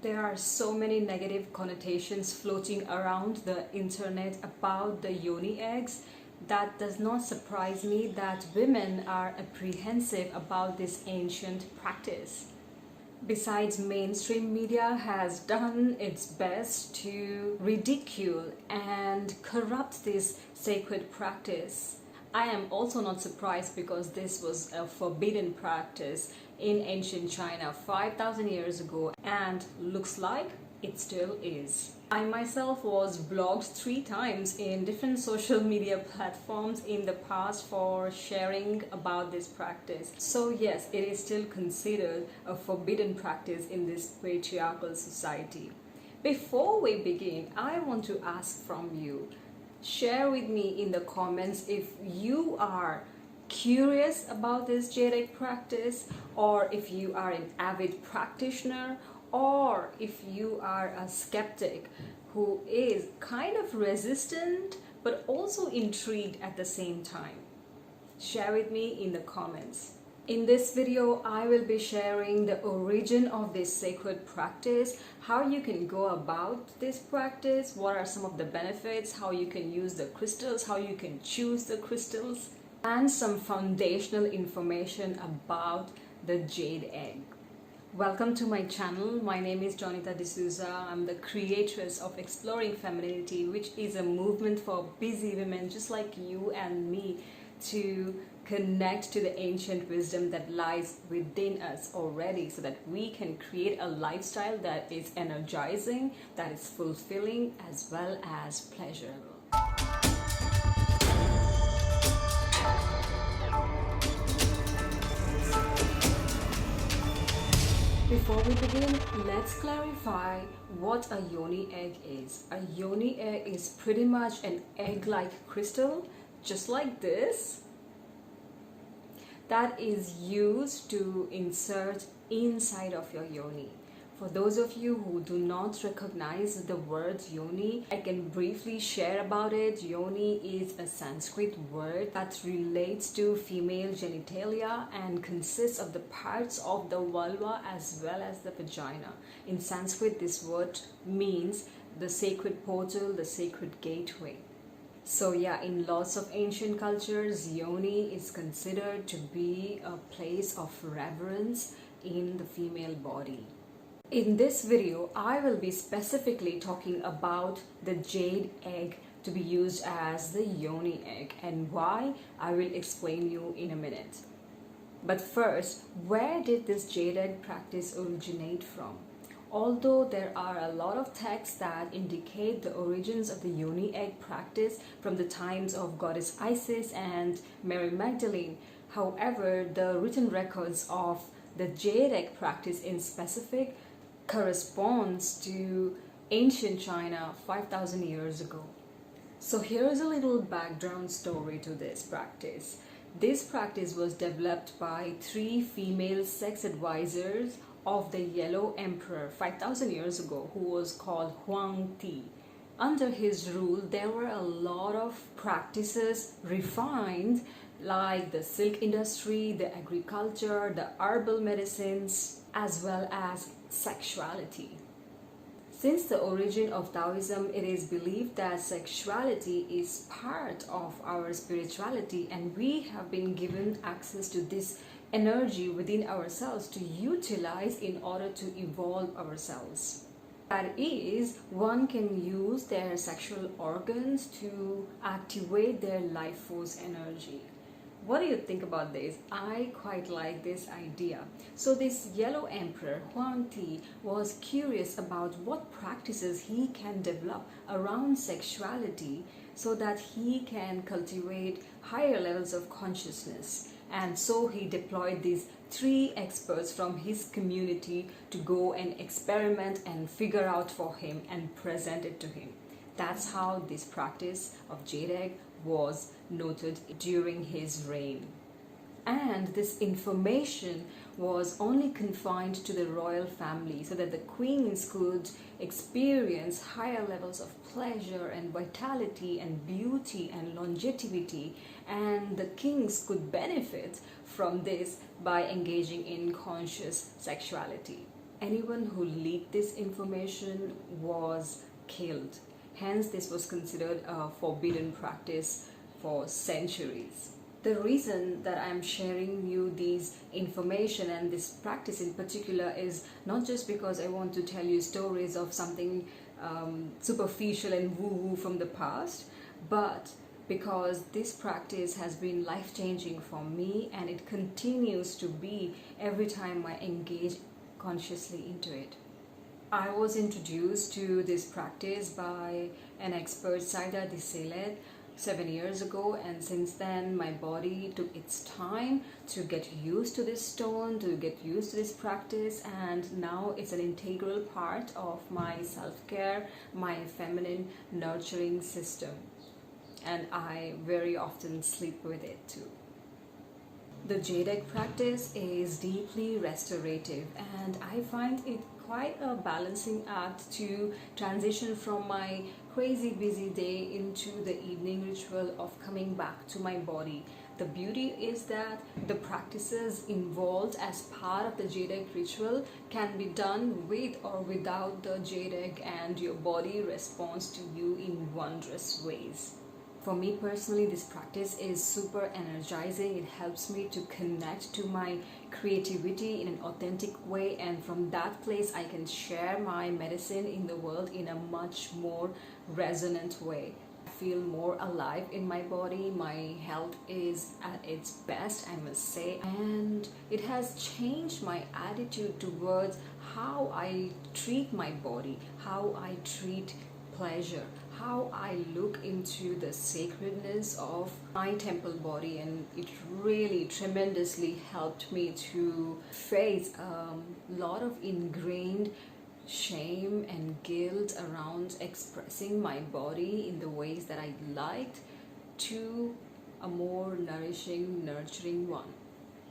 There are so many negative connotations floating around the internet about the yoni eggs. That does not surprise me that women are apprehensive about this ancient practice. Besides, mainstream media has done its best to ridicule and corrupt this sacred practice. I am also not surprised because this was a forbidden practice in ancient China 5,000 years ago, and looks like it still is. I myself was blocked 3 times in different social media platforms in the past for sharing about this practice. So yes, it is still considered a forbidden practice in this patriarchal society. Before we begin, I want to ask from you, share with me in the comments if you are curious about this jade egg practice, or if you are an avid practitioner, or if you are a skeptic who is kind of resistant but also intrigued at the same time. Share with me in the comments. In this video, I will be sharing the origin of this sacred practice, how you can go about this practice, what are some of the benefits, how you can use the crystals, how you can choose the crystals, and some foundational information about the jade egg. Welcome to my channel. My name is Jonita D'Souza. I'm the creatress of Exploring Femininity, which is a movement for busy women just like you and me to connect to the ancient wisdom that lies within us already, so that we can create a lifestyle that is energizing, that is fulfilling, as well as pleasurable. Before we begin, let's clarify what a yoni egg is. A yoni egg is pretty much an egg-like crystal, just like this, that is used to insert inside of your yoni. For those of you who do not recognize the word yoni, I can briefly share about it. Yoni is a Sanskrit word that relates to female genitalia and consists of the parts of the vulva as well as the vagina. In Sanskrit, this word means the sacred portal, the sacred gateway. So yeah, in lots of ancient cultures, yoni is considered to be a place of reverence in the female body. In this video, I will be specifically talking about the jade egg to be used as the yoni egg, and why I will explain you in a minute. But first, where did this jade egg practice originate from? Although there are a lot of texts that indicate the origins of the yoni egg practice from the times of goddess Isis and Mary Magdalene, however, the written records of the jade egg practice in specific corresponds to ancient China 5,000 years ago. So here is a little background story to this practice. This practice was developed by 3 female sex advisors of the Yellow Emperor 5,000 years ago, who was called Huang Ti. Under his rule, there were a lot of practices refined, like the silk industry, the agriculture, the herbal medicines, as well as sexuality. Since the origin of Taoism, it is believed that sexuality is part of our spirituality, and we have been given access to this energy within ourselves to utilize in order to evolve ourselves. That is, one can use their sexual organs to activate their life force energy. What do you think about this? I quite like this idea. So this Yellow Emperor, Huang Ti, was curious about what practices he can develop around sexuality so that he can cultivate higher levels of consciousness. And so he deployed these 3 experts from his community to go and experiment and figure out for him and present it to him. That's how this practice of jade egg was noted during his reign. And this information was only confined to the royal family, so that the queens could experience higher levels of pleasure and vitality and beauty and longevity, and the kings could benefit from this by engaging in conscious sexuality. anyone who leaked this information was killed. Hence, this was considered a forbidden practice for centuries. The reason that I'm sharing you these information and this practice in particular is not just because I want to tell you stories of something superficial and woo-woo from the past, but because this practice has been life-changing for me, and it continues to be every time I engage consciously into it. I was introduced to this practice by an expert, Saida Diselet, 7 years ago, and since then my body took its time to get used to this stone, to get used to this practice, and now it's an integral part of my self-care, my feminine nurturing system, and I very often sleep with it too. The Jade Egg practice is deeply restorative, and I find it quite a balancing act to transition from my crazy busy day into the evening ritual of coming back to my body. The beauty is that the practices involved as part of the Jade Egg ritual can be done with or without the Jade Egg, and your body responds to you in wondrous ways. For me personally, this practice is super energizing. It helps me to connect to my creativity in an authentic way, and from that place I can share my medicine in the world in a much more resonant way. I feel more alive in my body. My health is at its best, I must say, and it has changed my attitude towards how I treat my body, how I treat pleasure, how I look into the sacredness of my temple body, and it really tremendously helped me to face a lot of ingrained shame and guilt around expressing my body in the ways that I liked to a more nourishing, nurturing one.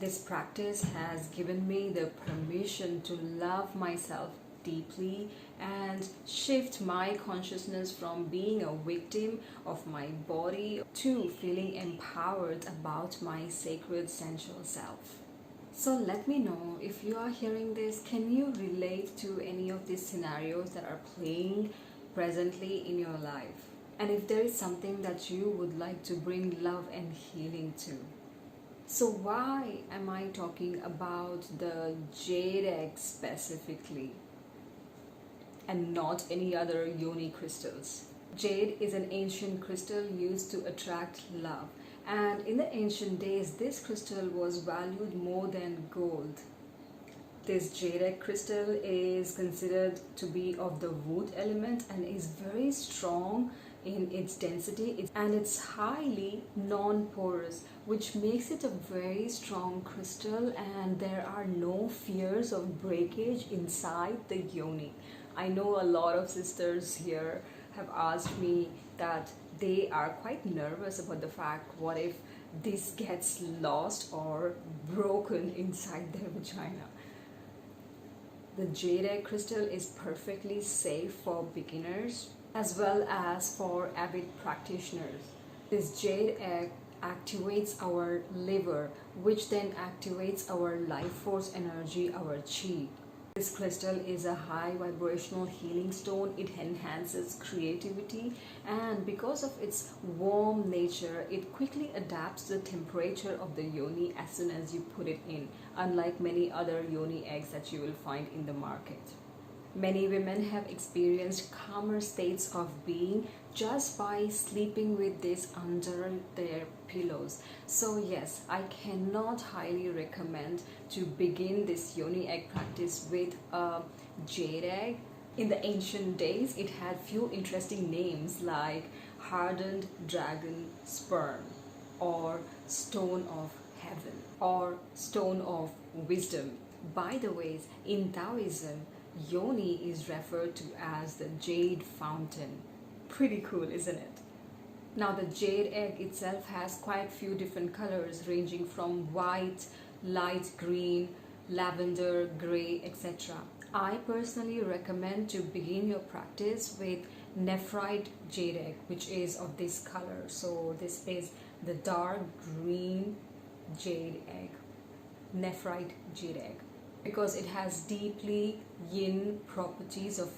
This practice has given me the permission to love myself deeply and shift my consciousness from being a victim of my body to feeling empowered about my sacred sensual self. So let me know if you are hearing this, can you relate to any of these scenarios that are playing presently in your life? And if there is something that you would like to bring love and healing to. So why am I talking about the jade egg specifically and not any other yoni crystals? Jade is an ancient crystal used to attract love, and in the ancient days this crystal was valued more than gold. This jade egg crystal is considered to be of the wood element and is very strong in its density, and it's highly non-porous, which makes it a very strong crystal, and there are no fears of breakage inside the yoni. I know a lot of sisters here have asked me that they are quite nervous about the fact, what if this gets lost or broken inside their vagina? The jade egg crystal is perfectly safe for beginners as well as for avid practitioners. This jade egg activates our liver, which then activates our life force energy, our chi. This crystal is a high vibrational healing stone. It enhances creativity, and because of its warm nature, it quickly adapts to the temperature of the yoni as soon as you put it in, unlike many other yoni eggs that you will find in the market. Many women have experienced calmer states of being just by sleeping with this under their pillows. So yes, I cannot highly recommend to begin this yoni egg practice with a jade egg. In the ancient days, it had few interesting names like hardened dragon sperm, or stone of heaven, or stone of wisdom. By the way, in Taoism, yoni is referred to as the jade fountain. Pretty cool, isn't it? Now the jade egg itself has quite few different colors, ranging from white, light green, lavender, gray, etc. I personally recommend to begin your practice with nephrite jade egg, which is of this color. So this is the dark green jade egg, nephrite jade egg. because it has deeply yin properties of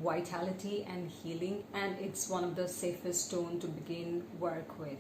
vitality and healing, and it's one of the safest stone to begin work with.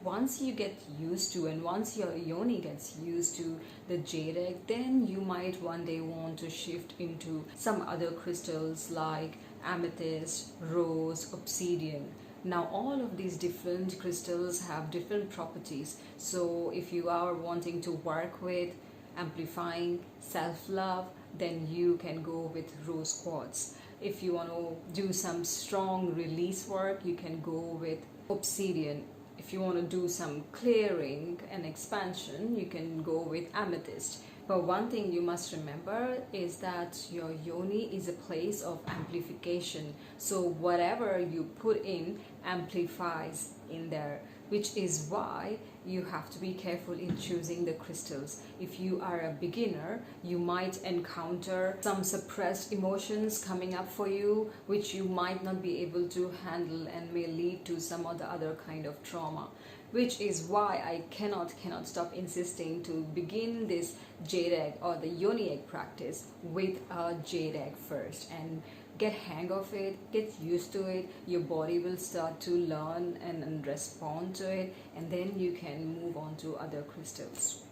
Once you get used to, and once your yoni gets used to the jade egg, then you might one day want to shift into some other crystals like amethyst, rose, obsidian. Now all of these different crystals have different properties, so if you are wanting to work with amplifying self-love, then you can go with rose quartz. If you want to do some strong release work, you can go with obsidian. If you want to do some clearing and expansion, you can go with amethyst. But one thing you must remember is that your yoni is a place of amplification. So whatever you put in amplifies in there, which is why you have to be careful in choosing the crystals. If you are a beginner, you might encounter some suppressed emotions coming up for you, which you might not be able to handle and may lead to some or the other kind of trauma. Which is why I cannot stop insisting to begin this jade egg or the yoni egg practice with a jade egg first, and get hang of it, get used to it. Your body will start to learn and respond to it, and then you can move on to other crystals.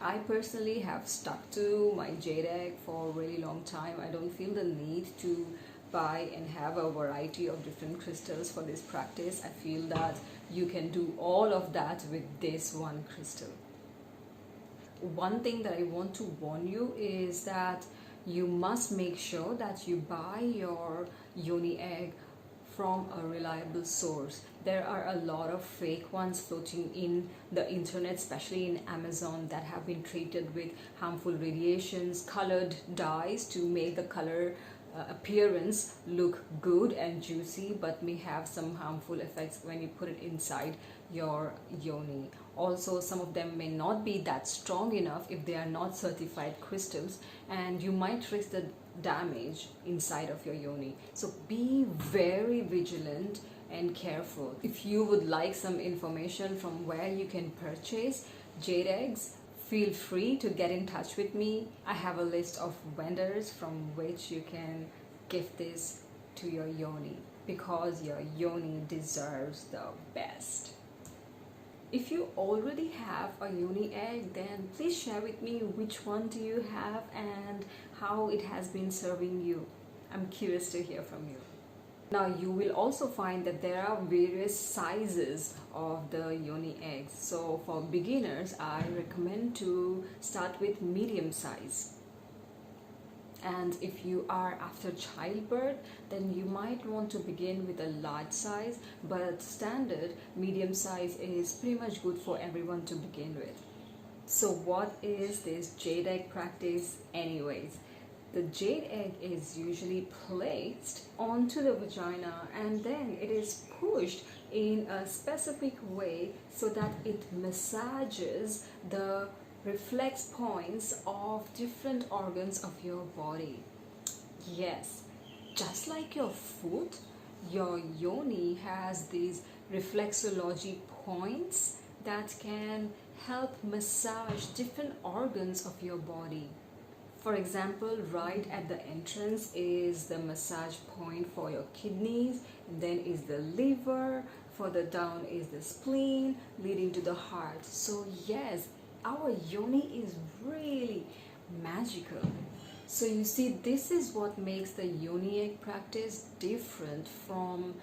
I personally have stuck to my jade egg for a really long time. I don't feel the need to buy and have a variety of different crystals for this practice. I feel that you can do all of that with this one crystal. One thing that I want to warn you is that you must make sure that you buy your yoni egg from a reliable source. There are a lot of fake ones floating in the internet, especially in Amazon, that have been treated with harmful radiations, colored dyes to make the color appearance look good and juicy, but may have some harmful effects when you put it inside your yoni. Also, some of them may not be that strong enough if they are not certified crystals, and you might risk the damage inside of your yoni. So be very vigilant and careful. If you would like some information from where you can purchase jade eggs, feel free to get in touch with me. I have a list of vendors from which you can gift this to your yoni, because your yoni deserves the best. If you already have a yoni egg, then please share with me which one do you have and how it has been serving you. I'm curious to hear from you. Now you will also find that there are various sizes of the yoni eggs. So for beginners, I recommend to start with medium size. And if you are after childbirth, then you might want to begin with a large size, but standard medium size is pretty much good for everyone to begin with. So what is this jade egg practice anyways? The jade egg is usually placed onto the vagina, and then it is pushed in a specific way so that it massages the reflex points of different organs of your body. Yes, just like your foot, your yoni has these reflexology points that can help massage different organs of your body. For example, right at the entrance is the massage point for your kidneys, and then is the liver, further down is the spleen, leading to the heart. So yes, our yoni is really magical. So you see, this is what makes the yoni egg practice different from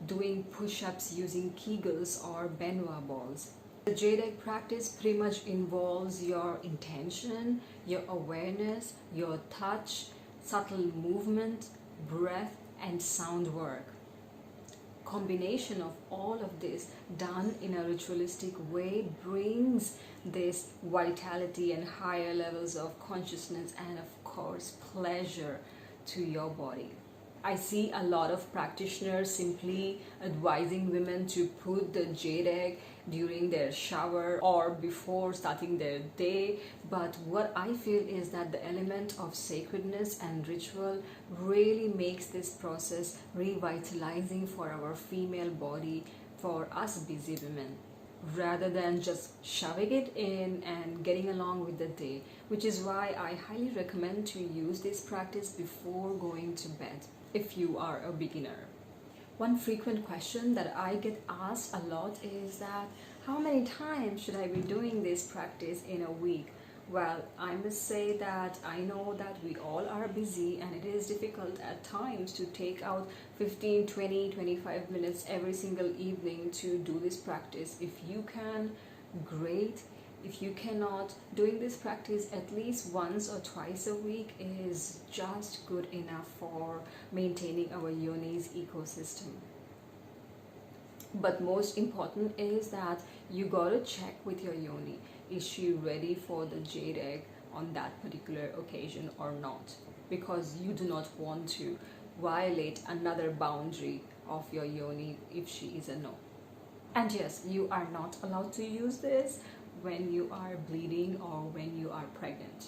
doing push-ups using Kegels or Benoit balls. The jade egg practice pretty much involves your intention, your awareness, your touch, subtle movement, breath, and sound work. Combination of all of this done in a ritualistic way brings this vitality and higher levels of consciousness and of course pleasure to your body. I see a lot of practitioners simply advising women to put the jade egg during their shower or before starting their day, but what I feel is that the element of sacredness and ritual really makes this process revitalizing for our female body, for us busy women. rather than just shoving it in and getting along with the day, which is why I highly recommend to use this practice before going to bed if you are a beginner. One frequent question that I get asked a lot is that how many times should I be doing this practice in a week? Well, I must say that I know that we all are busy and it is difficult at times to take out 15, 20, 25 minutes every single evening to do this practice. If you can, great. If you cannot, doing this practice at least once or twice a week is just good enough for maintaining our yoni's ecosystem. But most important is that you gotta check with your yoni. Is she ready for the jade egg on that particular occasion or not? Because you do not want to violate another boundary of your yoni if she is a no. And yes, you are not allowed to use this when you are bleeding or when you are pregnant.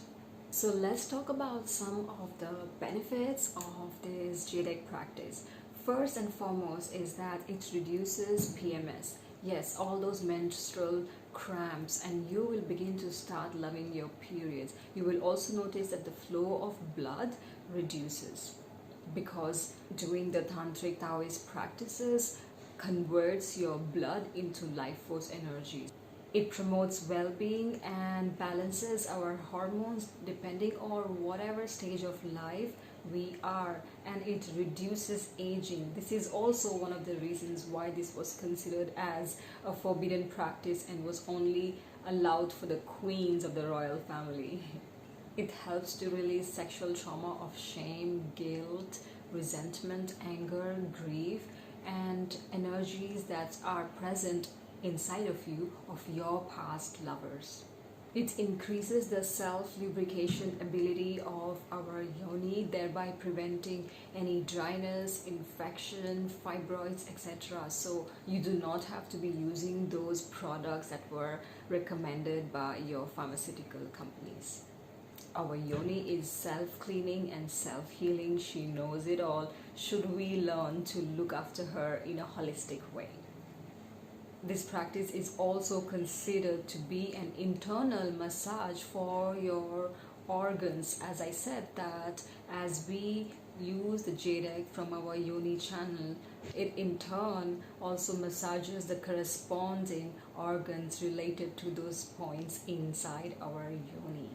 So let's talk about some of the benefits of this jade egg practice. First and foremost is that it reduces PMS. Yes, all those menstrual cramps, and you will begin to start loving your periods. You will also notice that the flow of blood reduces because doing the tantric Taoist practices converts your blood into life force energy. It promotes well-being and balances our hormones depending on whatever stage of life we are, and it reduces aging. This is also one of the reasons why this was considered as a forbidden practice and was only allowed for the queens of the royal family. It helps to release sexual trauma of shame, guilt, resentment, anger, grief, and energies that are present inside of you of your past lovers. It increases the self-lubrication ability of our yoni, thereby preventing any dryness, infection, fibroids, etc. So you do not have to be using those products that were recommended by your pharmaceutical companies. Our yoni is self-cleaning and self-healing. She knows it all. Should we learn to look after her in a holistic way? This practice is also considered to be an internal massage for your organs. As I said, that as we use the jade egg from our yoni channel, it in turn also massages the corresponding organs related to those points inside our yoni.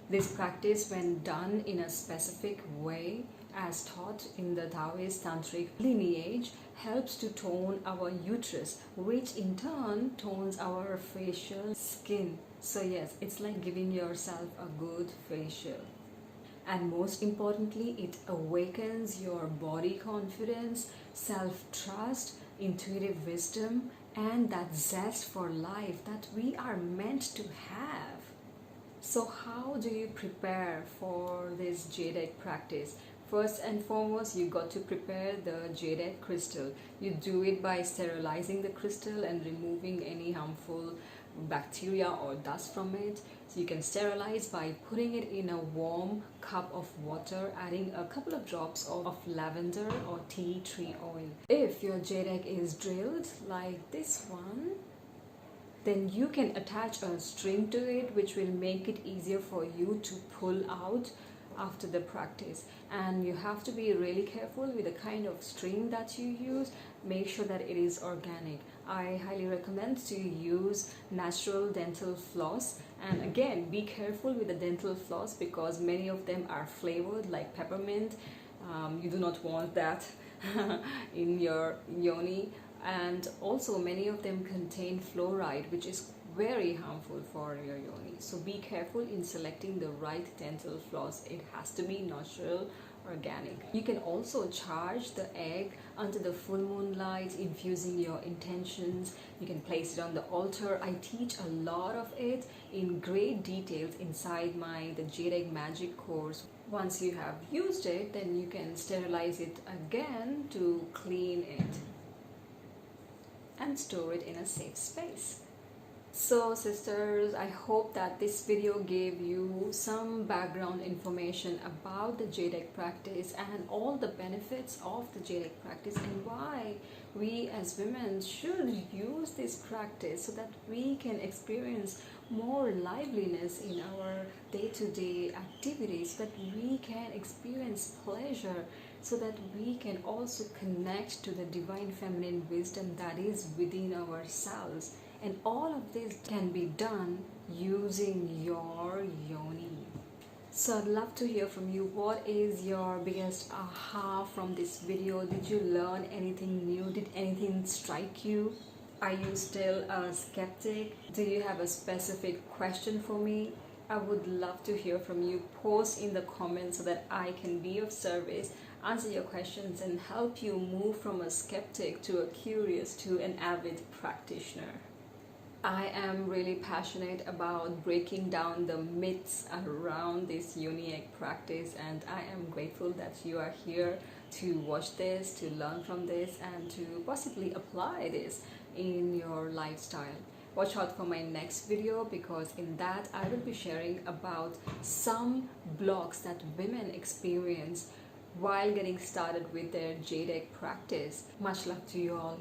This practice, when done in a specific way, as taught in the Taoist tantric lineage, helps to tone our uterus, which in turn tones our facial skin. So yes, it's like giving yourself a good facial. And most importantly, it awakens your body confidence, self-trust, intuitive wisdom, and that zest for life that we are meant to have. So how do you prepare for this jade egg practice? First and foremost, you got to prepare the jade egg crystal. You do it by sterilizing the crystal and removing any harmful bacteria or dust from it. So you can sterilize by putting it in a warm cup of water, adding a couple of drops of lavender or tea tree oil. If your jade egg is drilled like this one, then you can attach a string to it, which will make it easier for you to pull out after the practice. And you have to be really careful with the kind of string that you use. Make sure that it is organic. I highly recommend to use natural dental floss, and again, be careful with the dental floss because many of them are flavored like peppermint. You do not want that in your yoni, and also many of them contain fluoride, which is very harmful for your yoni. So be careful in selecting the right dental floss. It has to be natural, organic. You can also charge the egg under the full moon light, infusing your intentions. You can place it on the altar. I teach a lot of it in great details inside the Jade Egg Magic course. Once you have used it, then you can sterilize it again to clean it and store it in a safe space. So sisters, I hope that this video gave you some background information about the jade egg practice and all the benefits of the jade egg practice and why we as women should use this practice so that we can experience more liveliness in our day-to-day activities, so that we can experience pleasure, so that we can also connect to the divine feminine wisdom that is within ourselves. And all of this can be done using your yoni. So I'd love to hear from you. What is your biggest aha from this video? Did you learn anything new? Did anything strike you? Are you still a skeptic? Do you have a specific question for me? I would love to hear from you. Post in the comments so that I can be of service, answer your questions, and help you move from a skeptic to a curious to an avid practitioner. I am really passionate about breaking down the myths around this yoni egg practice, and I am grateful that you are here to watch this, to learn from this, and to possibly apply this in your lifestyle. Watch out for my next video, because in that I will be sharing about some blocks that women experience while getting started with their jade egg practice. Much love to you all.